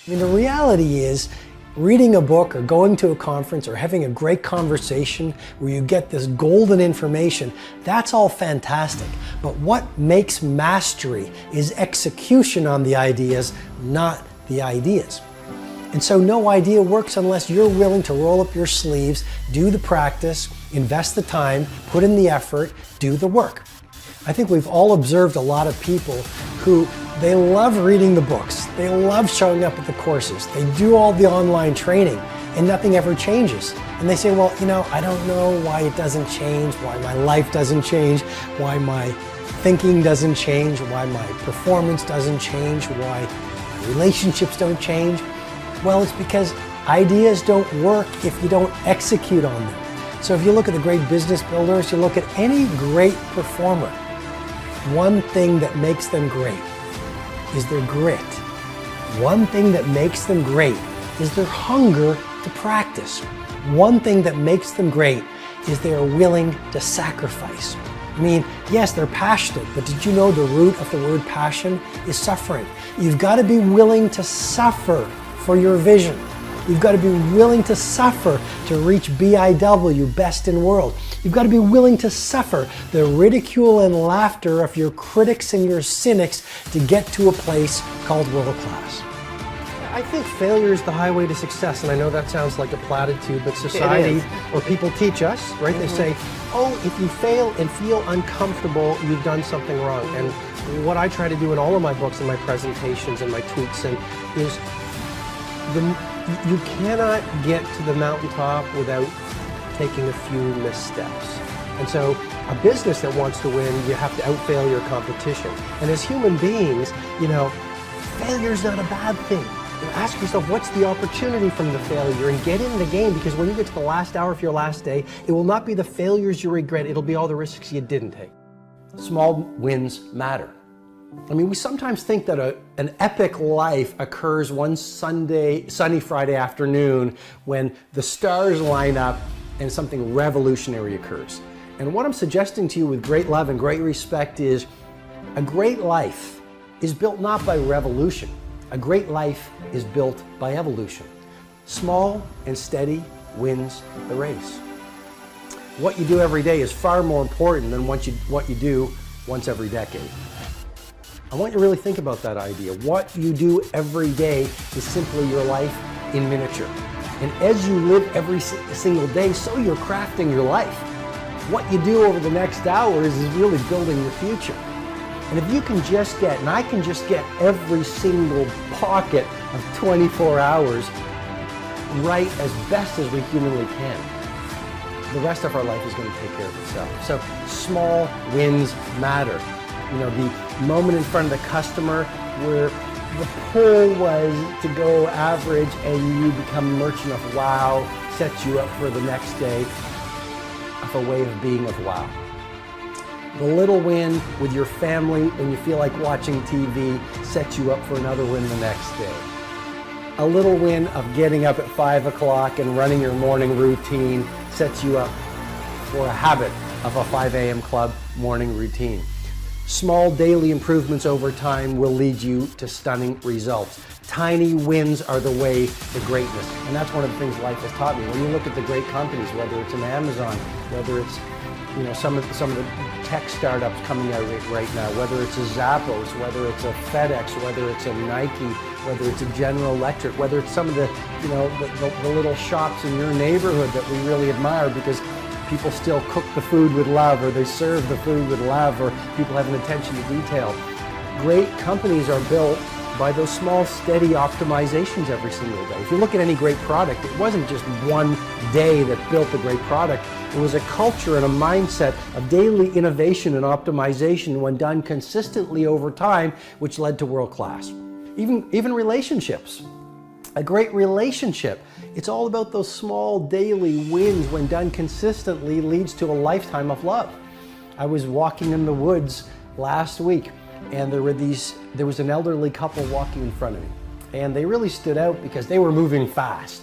I mean, the reality is, reading a book or going to a conference or having a great conversation where you get this golden information, that's all fantastic. But what makes mastery is execution on the ideas, not the ideas. And so no idea works unless you're willing to roll up your sleeves, do the practice, invest the time, put in the effort, do the work. I think we've all observed a lot of people who they love reading the books, they love showing up at the courses, they do all the online training, and nothing ever changes. And they say, well, you know, I don't know why it doesn't change, why my life doesn't change, why my thinking doesn't change, why my performance doesn't change, why my relationships don't change. Well, it's because ideas don't work if you don't execute on them. So if you look at the great business builders, you look at any great performer, one thing that makes them great is their grit. One thing that makes them great is their hunger to practice. One thing that makes them great is they are willing to sacrifice. I mean, yes, they're passionate, but did you know the root of the word passion is suffering? You've got to be willing to suffer for your vision. You've got to be willing to suffer to reach BIW, best in world. You've got to be willing to suffer the ridicule and laughter of your critics and your cynics to get to a place called world class. I think failure is the highway to success, and I know that sounds like a platitude, but society or people teach us, right? They say, oh, if you fail and feel uncomfortable, you've done something wrong. And what I try to do in all of my books and my presentations and my tweets is you cannot get to the mountaintop without taking a few missteps. And so a business that wants to win, you have to outfail your competition. And as human beings, you know, failure is not a bad thing. You ask yourself, what's the opportunity from the failure, and get in the game, because when you get to the last hour of your last day, it will not be the failures you regret, it'll be all the risks you didn't take. Small wins matter. I mean, we sometimes think that an epic life occurs one sunny Friday afternoon when the stars line up and something revolutionary occurs. And what I'm suggesting to you with great love and great respect is a great life is built not by revolution. A great life is built by evolution. Small and steady wins the race. What you do every day is far more important than what you do once every decade. I want you to really think about that idea. What you do every day is simply your life in miniature. And as you live every single day, so you're crafting your life. What you do over the next hours is really building your future. And if you can just get, and I can just get every single pocket of 24 hours right as best as we humanly can, the rest of our life is going to take care of itself. So small wins matter. You know, the moment in front of the customer where the pull was to go average and you become merchant of wow sets you up for the next day of a way of being of wow. The little win with your family when you feel like watching TV sets you up for another win the next day. A little win of getting up at 5 o'clock and running your morning routine sets you up for a habit of a 5 a.m. club morning routine. Small daily improvements over time will lead you to stunning results. Tiny wins are the way to greatness. And that's one of the things life has taught me. When you look at the great companies, whether it's an Amazon, whether it's some of the tech startups coming out right now, whether it's a Zappos, whether it's a FedEx, whether it's a Nike, whether it's a General Electric, whether it's some of the little shops in your neighborhood that we really admire because people still cook the food with love, or they serve the food with love, or people have an attention to detail. Great companies are built by those small, steady optimizations every single day. If you look at any great product, it wasn't just one day that built a great product. It was a culture and a mindset of daily innovation and optimization when done consistently over time, which led to world class. Even relationships. A great relationship, it's all about those small daily wins when done consistently leads to a lifetime of love. I was walking in the woods last week and there was an elderly couple walking in front of me, and they really stood out because they were moving fast.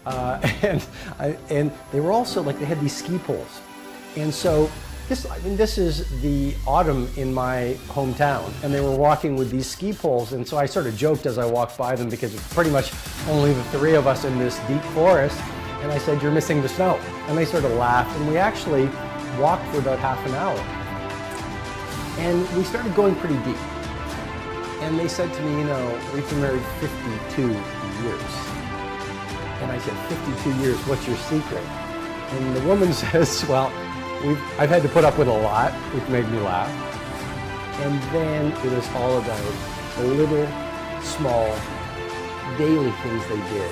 And they were also like, they had these ski poles. And so This is the autumn in my hometown, and they were walking with these ski poles, and so I sort of joked as I walked by them because it's pretty much only the three of us in this deep forest, and I said, "You're missing the snow." And they sort of laughed, and we actually walked for about half an hour. And we started going pretty deep. And they said to me, "You know, we've been married 52 years. And I said, 52 years, what's your secret?" And the woman says, "Well, I've had to put up with a lot," which made me laugh. And then it was all about the little, small, daily things they did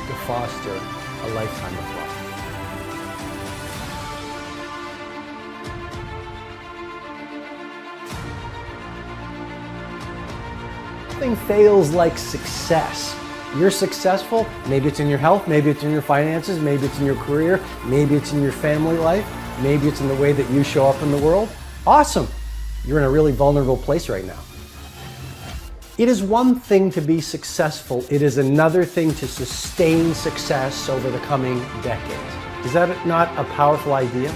to foster a lifetime of love. Nothing fails like success. You're successful, maybe it's in your health, maybe it's in your finances, maybe it's in your career, maybe it's in your family life, maybe it's in the way that you show up in the world. Awesome. You're in a really vulnerable place right now. It is one thing to be successful. It is another thing to sustain success over the coming decades. Is that not a powerful idea?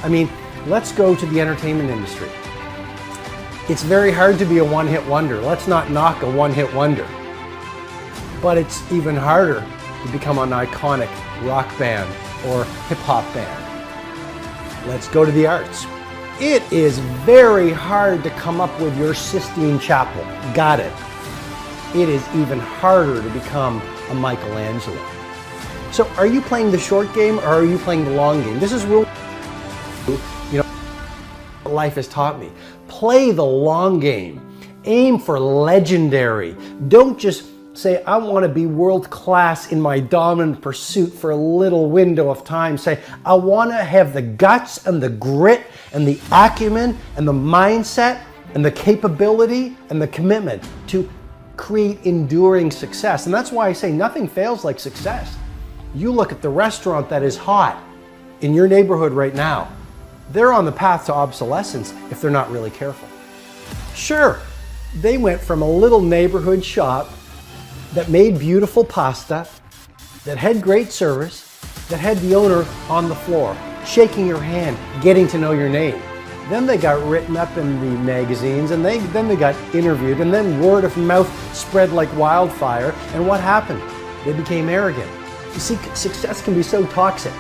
I mean, let's go to the entertainment industry. It's very hard to be a one-hit wonder. Let's not knock a one-hit wonder. But it's even harder to become an iconic rock band or hip-hop band. Let's go to the arts. It is very hard to come up with your Sistine Chapel. Got it. It is even harder to become a Michelangelo. So are you playing the short game or are you playing the long game? This is real, what life has taught me. Play the long game. Aim for legendary. Don't just say, "I want to be world class in my dominant pursuit for a little window of time." Say, "I want to have the guts and the grit and the acumen and the mindset and the capability and the commitment to create enduring success." And that's why I say nothing fails like success. You look at the restaurant that is hot in your neighborhood right now. They're on the path to obsolescence if they're not really careful. Sure, they went from a little neighborhood shop that made beautiful pasta, that had great service, that had the owner on the floor, shaking your hand, getting to know your name. Then they got written up in the magazines, and then they got interviewed, and then word of mouth spread like wildfire. And what happened? They became arrogant. You see, success can be so toxic.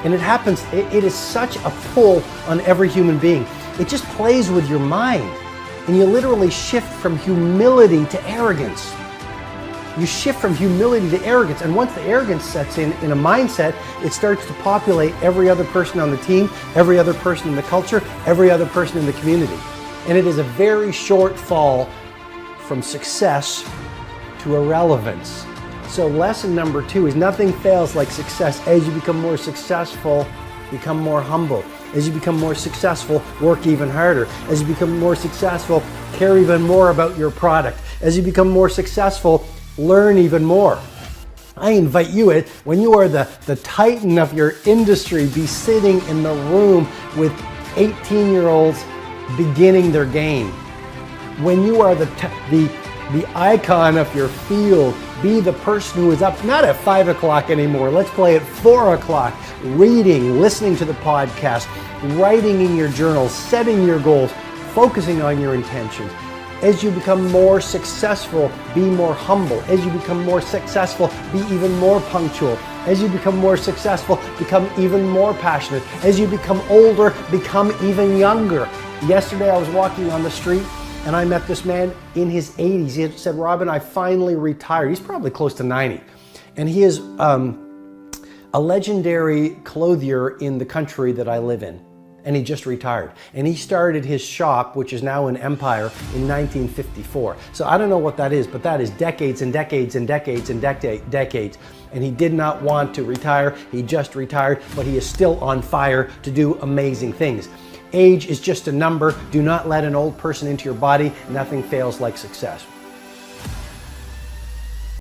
And it happens, it is such a pull on every human being. It just plays with your mind. And you literally shift from humility to arrogance. You shift from humility to arrogance, and once the arrogance sets in a mindset, it starts to populate every other person on the team, every other person in the culture, every other person in the community. And it is a very short fall from success to irrelevance. So lesson number 2 is nothing fails like success. As you become more successful, become more humble. As you become more successful, work even harder. As you become more successful, care even more about your product. As you become more successful, learn even more. I invite you, when you are the titan of your industry, be sitting in the room with 18-year-olds beginning their game. When you are the icon of your field, be the person who is up, not at 5 o'clock anymore. Let's play at 4 o'clock, reading, listening to the podcast, writing in your journal, setting your goals, focusing on your intentions. As you become more successful, be more humble. As you become more successful, be even more punctual. As you become more successful, become even more passionate. As you become older, become even younger. Yesterday I was walking on the street and I met this man in his 80s. He said, "Robin, I finally retired." He's probably close to 90. And he is a legendary clothier in the country that I live in. And he just retired. And he started his shop, which is now an empire, in 1954. So I don't know what that is, but that is decades and decades and decades and decades. And he did not want to retire. He just retired, but he is still on fire to do amazing things. Age is just a number. Do not let an old person into your body. Nothing fails like success.